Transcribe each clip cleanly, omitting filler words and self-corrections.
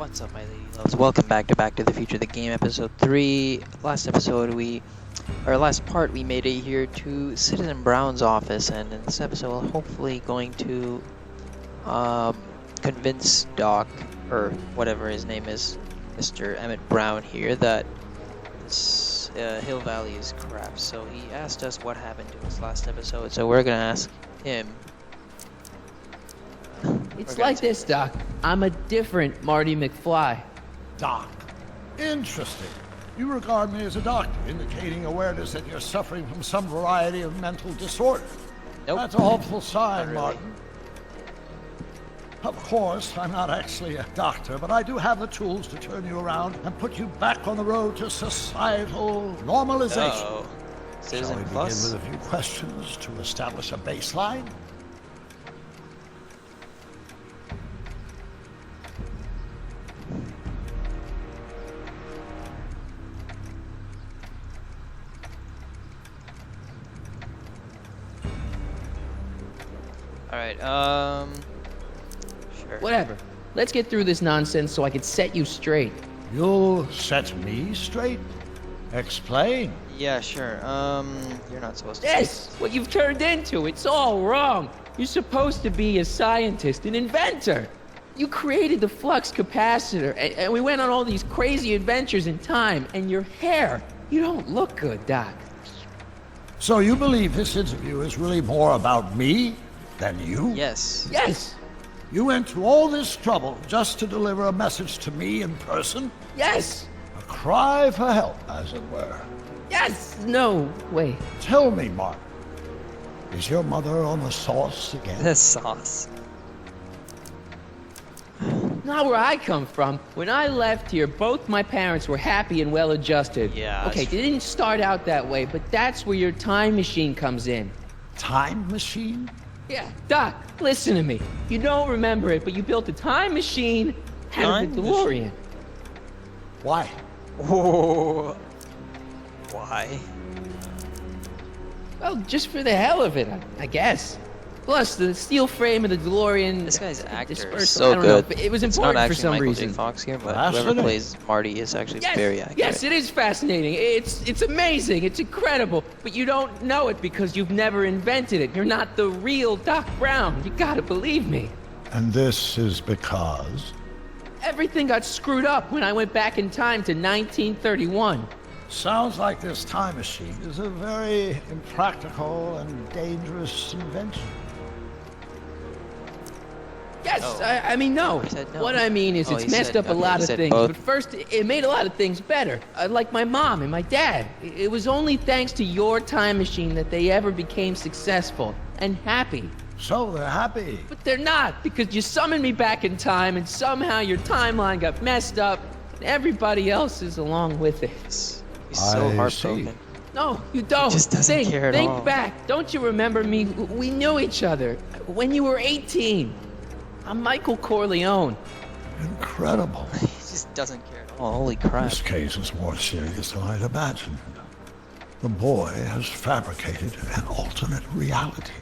What's up, my lady loves? Welcome back to the Future the Game, episode 3. Last part we made it here to Citizen Brown's office, and in this episode we're hopefully going to convince Doc, or whatever his name is, Mr. Emmett Brown here, that this Hill Valley is crap. So he asked us what happened to us last episode, so we're gonna ask him. It's like this, Doc. I'm a different Marty McFly. Doc. Interesting. You regard me as a doctor, indicating awareness that you're suffering from some variety of mental disorder. Nope. That's a hopeful sign, Not really. Martin. Of course, I'm not actually a doctor, but I do have the tools to turn you around and put you back on the road to societal normalization. Uh-oh. Shall Citizen we begin Plus? with a few questions to establish a baseline? Alright, sure. Whatever. Let's get through this nonsense so I can set you straight. You'll set me straight? Explain. Yeah, sure. You're not supposed to. This! What you've turned into. It's all wrong. You're supposed to be a scientist, an inventor. You created the flux capacitor, and we went on all these crazy adventures in time, and your hair. You don't look good, Doc. So you believe this interview is really more about me than you? Yes. Yes! You went to all this trouble just to deliver a message to me in person? Yes! A cry for help, as it were. Yes! No, wait. Tell me, Mark, is your mother on the sauce again? The sauce. Not where I come from. When I left here, both my parents were happy and well-adjusted. Yeah, Okay, that's they didn't start out that way, but that's where your time machine comes in. Time machine? Yeah, Doc, listen to me. You don't remember it, but you built a time machine out Time of a DeLorean. Why? Whoa. Why? Well, just for the hell of it, I guess. Plus, the steel frame of the DeLorean... This guy's actor dispersal, is so I don't know, good. but it was It's important not for actually some Michael reason. J. Fox here, but That's whoever the plays Marty is actually Yes, very accurate. yes, it is fascinating. It's amazing. It's incredible. But you don't know it because you've never invented it. You're not the real Doc Brown. You gotta believe me. And this is because? Everything got screwed up when I went back in time to 1931. Sounds like this time machine is a very impractical and dangerous invention. Yes, Oh. I mean, no. He said no. What I mean is Oh, it's he messed said- up a okay, lot he of said things. both. But first, it made a lot of things better. Like my mom and my dad. It was only thanks to your time machine that they ever became successful and happy. So they're happy. But they're not, because you summoned me back in time and somehow your timeline got messed up and everybody else is along with it. He's so I heartbroken. see. No, you don't. just doesn't think, care at think all. back. Don't you remember me? We knew each other when you were 18. I'm Michael Corleone. Incredible. He just doesn't care at all. Holy crap. This case is more serious than I'd imagined. The boy has fabricated an alternate reality.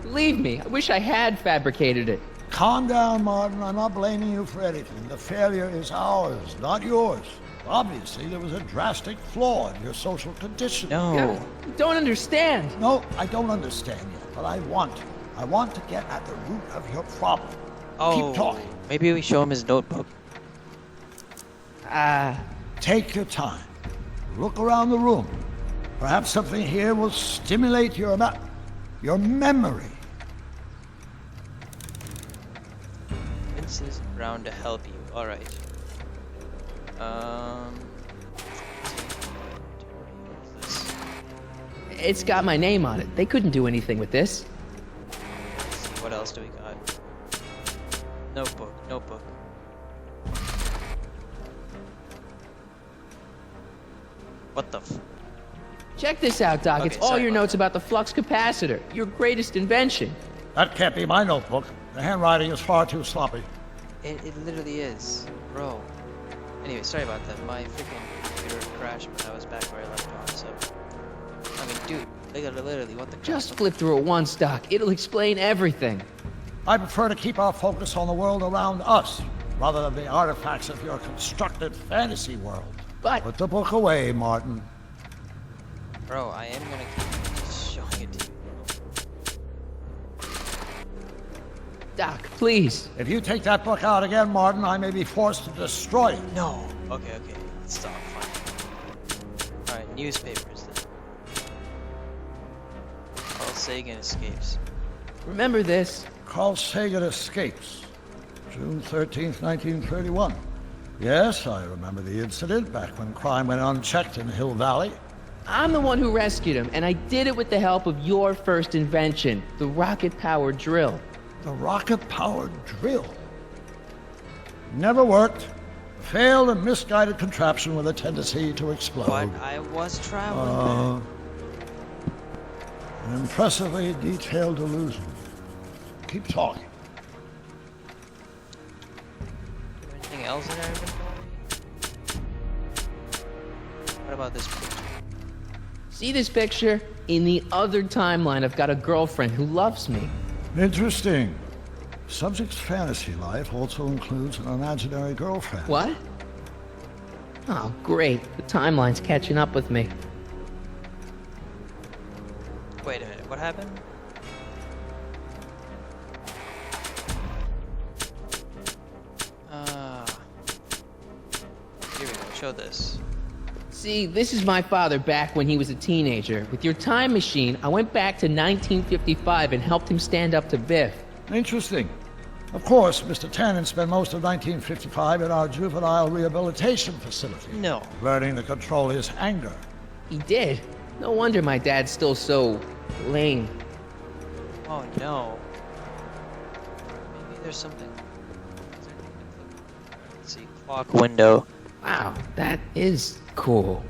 Believe me, I wish I had fabricated it. Calm down, Martin. I'm not blaming you for anything. The failure is ours, not yours. Obviously, there was a drastic flaw in your social condition. No. Yeah, you don't understand. No, I don't understand yet, but I want to. I want to get at the root of your problem. Oh. Keep talking. Maybe we show him his notebook. Take your time. Look around the room. Perhaps something here will stimulate your memory. Vince's around to help you. Alright. What's this? It's got my name on it. They couldn't do anything with this. Let's see, what else do we got? Notebook. What the f- Check this out, Doc. Okay, It's all sorry your about notes that. about the flux capacitor, your greatest invention. That can't be my notebook. The handwriting is far too sloppy. It literally is. Bro. Anyway, sorry about that. My freaking computer crashed when I was back where I left off, so... I mean, dude, Literally, what the crap? Just flip through it once, Doc. It'll explain everything. I prefer to keep our focus on the world around us, rather than the artifacts of your constructed fantasy world. But Put the book away, Martin. Bro, I am gonna keep showing it to you. Doc, please. If you take that book out again, Martin, I may be forced to destroy it. No. Okay, let's stop. Fine. Alright, newspapers then. Carl Sagan escapes. Remember this. Carl Sagan escapes. June 13th, 1931. Yes, I remember the incident back when crime went unchecked in Hill Valley. I'm the one who rescued him, and I did it with the help of your first invention, the rocket-powered drill. The rocket-powered drill. Never worked. Failed and misguided contraption with a tendency to explode. But I was traveling. An impressively detailed illusion. Keep talking. Anything else in our inventory? What about this picture? See this picture? In the other timeline, I've got a girlfriend who loves me. Interesting. Subject's fantasy life also includes an imaginary girlfriend. What? Oh, great. The timeline's catching up with me. Wait a minute, what happened? Here we go, show this. See, this is my father back when he was a teenager. With your time machine, I went back to 1955 and helped him stand up to Biff. Interesting. Of course, Mr. Tannen spent most of 1955 in our juvenile rehabilitation facility. No. Learning to control his anger. He did. No wonder my dad's still so lame. Oh no. Maybe there's something. Is there anything to click on? Let's see, clock window. Wow, that is cool.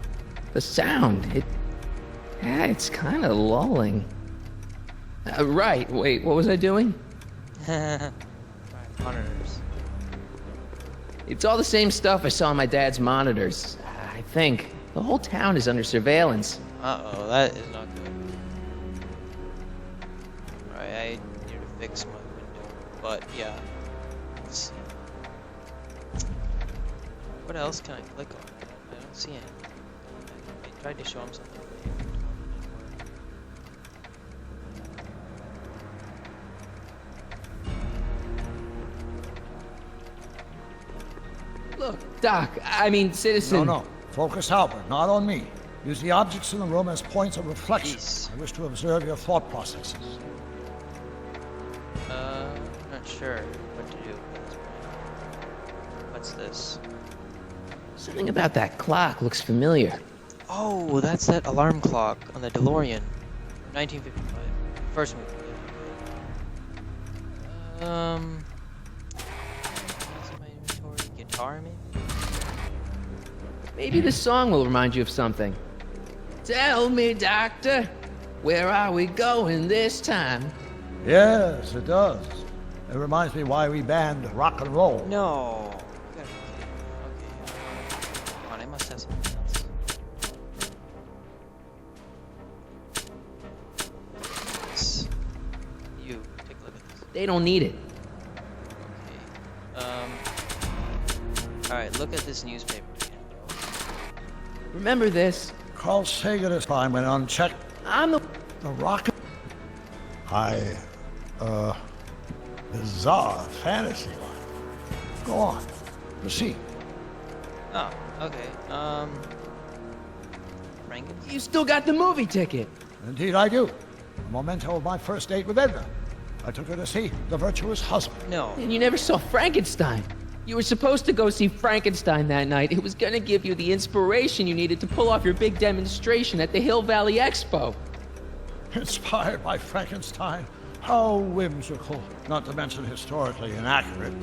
The sound, it's kind of lulling. Right, wait, what was I doing? Right, monitors. It's all the same stuff I saw on my dad's monitors. I think. The whole town is under surveillance. Uh-oh, that is not good. Right, I need to fix my window. But, yeah. Let's see. What else can I click on? I don't see anything. I tried to show him something. Look, Doc, I mean, citizen. No. Focus outward, not on me. Use the objects in the room as points of reflection. Peace. I wish to observe your thought processes. I'm not sure what to do at this point. What's this? Something about that clock looks familiar. Oh, that's that alarm clock on the DeLorean. 1955. First movie. What's in my inventory? Guitar, maybe? Maybe the song will remind you of something. Tell me, doctor, where are we going this time? Yes, it does. It reminds me why we banned rock and roll. No. You gotta be kidding me. Okay. Come on, I must have something else. This. You, take a look at this. They don't need it. Okay. Alright, look at this newspaper. Remember this. Carl Sagan is fine when unchecked. I'm the... The rocket. Bizarre fantasy life. Go on. Proceed. Oh, okay. Franken? You still got the movie ticket. Indeed I do. A memento of my first date with Edna. I took her to see The Virtuous Husband. No. And you never saw Frankenstein. You were supposed to go see Frankenstein that night. It was gonna give you the inspiration you needed to pull off your big demonstration at the Hill Valley Expo. Inspired by Frankenstein? How whimsical, not to mention historically inaccurate.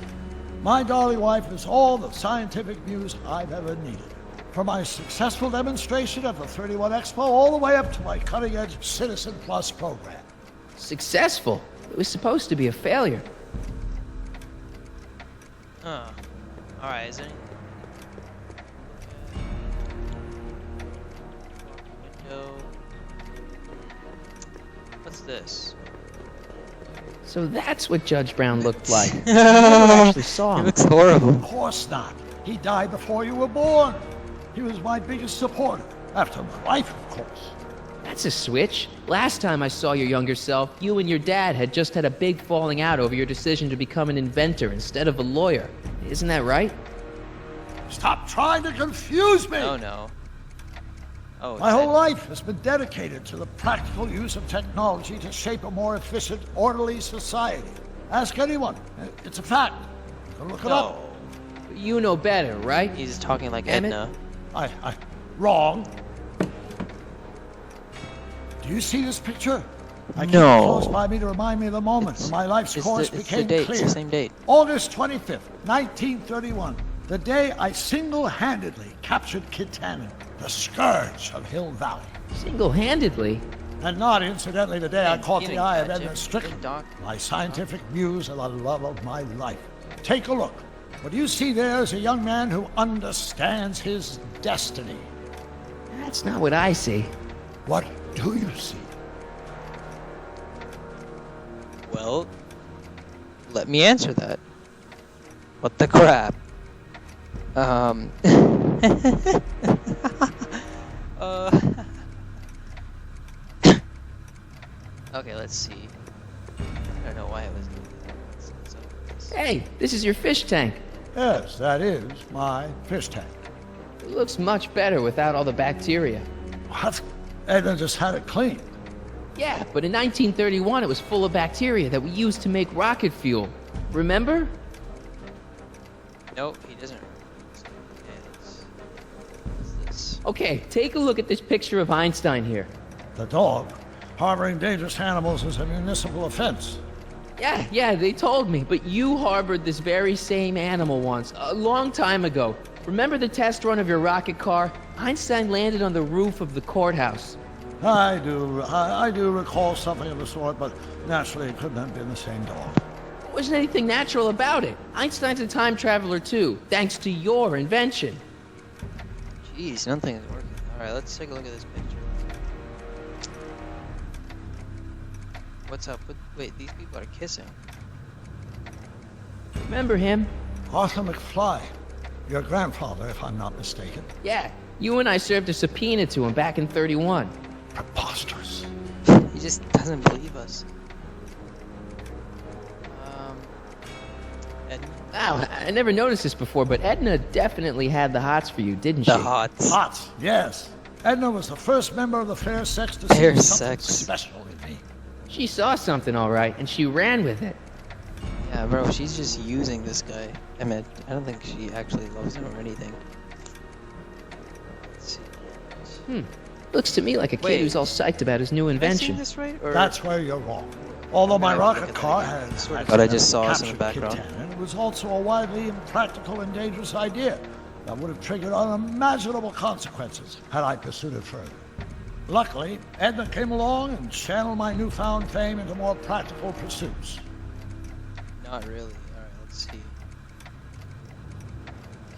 My darling wife is all the scientific muse I've ever needed. From my successful demonstration at the 31 Expo all the way up to my cutting-edge Citizen Plus program. Successful? It was supposed to be a failure. Oh. Alright, is there any... Window... What's this? So that's what Judge Brown looked like. I never actually saw He him. looks horrible. Of course not. He died before you were born. He was my biggest supporter, after my wife, of course. That's a switch. Last time I saw your younger self, you and your dad had just had a big falling out over your decision to become an inventor instead of a lawyer. Isn't that right? Stop trying to confuse me! Oh no. Oh, My it's whole Ed- life has been dedicated to the practical use of technology to shape a more efficient, orderly society. Ask anyone. It's a fact. You can look it up. No. You know better, right? He's talking like Damn it. Edna. Wrong. Do you see this picture? I keep No. it close by me to remind me of the moment when my life's course it's became the date. clear. It's the same date. August 25th, 1931. The day I single-handedly captured Kit Tannen, the scourge of Hill Valley. Single-handedly? And not incidentally the day I caught You the didn't eye of catch Edna him. Strickland, Good doc. my scientific muse and the love of my life. Take a look. What you see there is a young man who understands his destiny. That's not what I see. What do you see? Well, let me answer that. What the crap? uh, okay, let's see. I don't know why I was doing that. Hey, this is your fish tank. Yes, that is my fish tank. It looks much better without all the bacteria. What? Edna just had it cleaned. Yeah, but in 1931 it was full of bacteria that we used to make rocket fuel. Remember? Nope, he doesn't. What's this? Okay, take a look at this picture of Einstein here. The dog. Harboring dangerous animals is a municipal offense. Yeah, they told me, but you harbored this very same animal once, a long time ago. Remember the test run of your rocket car? Einstein landed on the roof of the courthouse. I do recall something of the sort, but naturally it couldn't have been the same dog. There wasn't anything natural about it. Einstein's a time traveler too, thanks to your invention. Jeez, nothing is working. Alright, let's take a look at this picture. What's up with... Wait, these people are kissing. Remember him? Arthur McFly, your grandfather, if I'm not mistaken. Yeah, you and I served a subpoena to him back in 31. Preposterous. He just doesn't believe us. And Wow, I never noticed this before, but Edna definitely had the hots for you, didn't she? the hots. Hots, yes. Edna was the first member of the fair sex to Fair see something sex. special in me. She saw something all right, and she ran with it. Yeah, bro, she's just using this guy. I mean, I don't think she actually loves him or anything. Let's see. Looks to me like a kid Wait. who's all psyched about his new Am I seeing invention. this right? Or... That's where you're wrong. Although my I'm gonna have to rocket look at car that again. had Sort of accidentally thought I just saw us in the captured Kit background. Tannen, it was also a widely impractical and dangerous idea that would have triggered unimaginable consequences had I pursued it further. Luckily, Edna came along and channeled my newfound fame into more practical pursuits. Not really. Alright, let's see.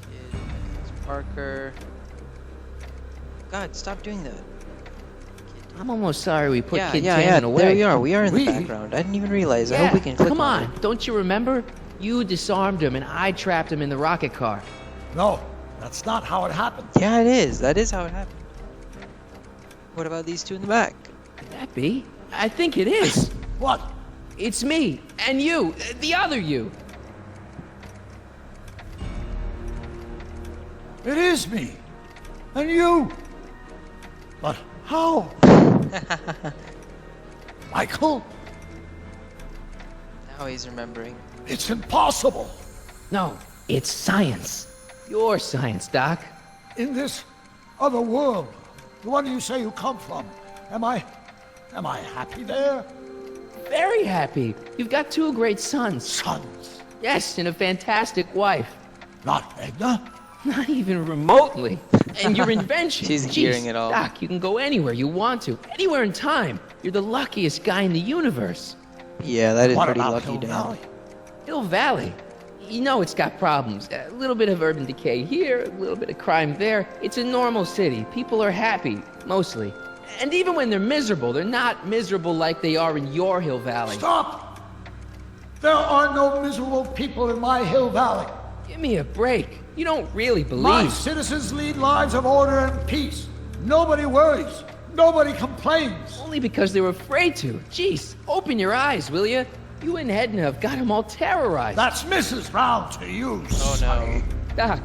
Kid, Evans Parker. God, stop doing that. I'm almost sorry we put Yeah, Kid yeah, Tannen yeah. away. There we are. We are in We? the background. I didn't even realize. I Yeah, hope we can click come on on. it. Don't you remember? You disarmed him, and I trapped him in the rocket car. No, that's not how it happened. Yeah, it is. That is how it happened. What about these two in the back? Could that be? I think it is. What? It's me and you, the other you. It is me. And you. But how? Michael, Now he's remembering. it's impossible. No, it's science. Your science, Doc. In this other world, the one you say you come from, am I happy there? Very happy. You've got two great sons. Sons, Yes, and a fantastic wife. not Edna. Not even remotely. And your invention. She's Jeez, hearing it all. Doc, you can go anywhere you want to. Anywhere in time. You're the luckiest guy in the universe. Yeah, that is What pretty about lucky, Hill Dan. Valley? Hill Valley. You know it's got problems. A little bit of urban decay here, a little bit of crime there. It's a normal city. People are happy, mostly. And even when they're miserable, they're not miserable like they are in your Hill Valley. Stop! There are no miserable people in my Hill Valley. Give me a break. You don't really believe. My citizens lead lives of order and peace. Nobody worries. Nobody complains. Only because they were afraid to. Jeez, open your eyes, will you? You and Edna have got them all terrorized. That's Mrs. Brown to you, Oh sonny. no. Doc,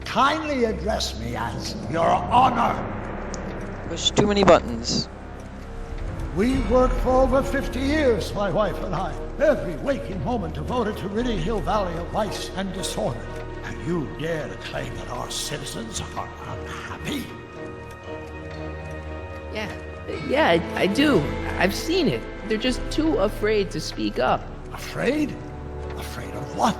Kindly address me as Your Honor. Push too many buttons. We worked for over 50 years, my wife and I. Every waking moment devoted to ridding Hill Valley of vice and disorder. And you dare to claim that our citizens are unhappy? yeah, I do. I've seen it. They're just too afraid to speak up. Afraid? Afraid of what?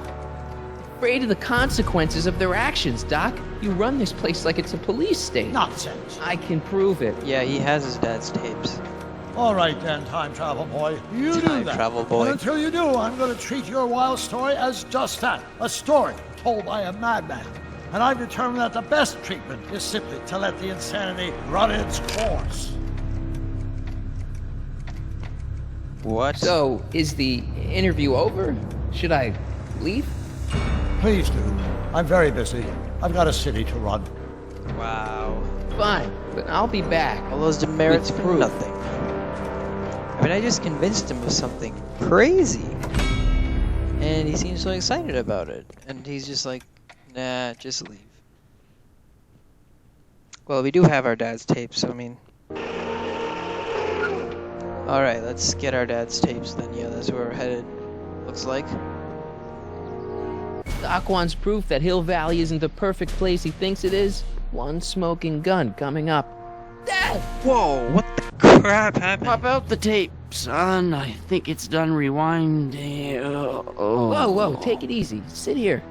Afraid of the consequences of their actions, Doc. You run this place like it's a police state. Nonsense. I can prove it. Yeah, he has his dad's tapes. All right then, time travel boy. You do Time that. travel boy. And until you do, I'm going to treat your wild story as just that. A story told by a madman. And I've determined that the best treatment is simply to let the insanity run its course. What? So, is the interview over? Should I leave? Please do. I'm very busy. I've got a city to run. Wow. Fine, but I'll be back. All those demerits With for proof. nothing. I mean, I just convinced him of something crazy. And he seems so excited about it. And he's just like, nah, just leave. Well, we do have our dad's tapes, so I mean... Alright, let's get our dad's tapes then. Yeah, that's where we're headed. Looks like. Doc wants proof that Hill Valley isn't the perfect place he thinks it is. One smoking gun coming up. Dad! Whoa, what the crap happened? Pop out the tape, son. I think it's done rewinding. Whoa, take it easy. Sit here.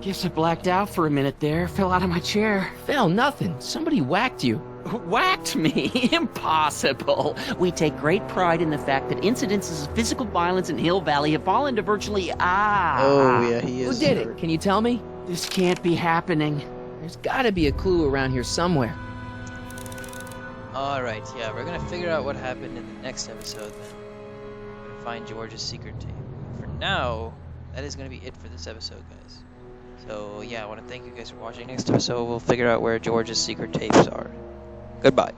Guess I blacked out for a minute there. Fell out of my chair. Fell, nothing. Somebody whacked you. Whacked me? Impossible. We take great pride in the fact that incidences of physical violence in Hill Valley have fallen to virtually Oh, yeah, he Who is. did it? Can you tell me? This can't be happening. There's gotta be a clue around here somewhere. Alright, yeah, we're gonna figure out what happened in the next episode then. We're gonna find George's secret tape. For now, that is gonna be it for this episode, guys. So, yeah, I want to thank you guys for watching. Next episode, we'll figure out where George's secret tapes are. Goodbye.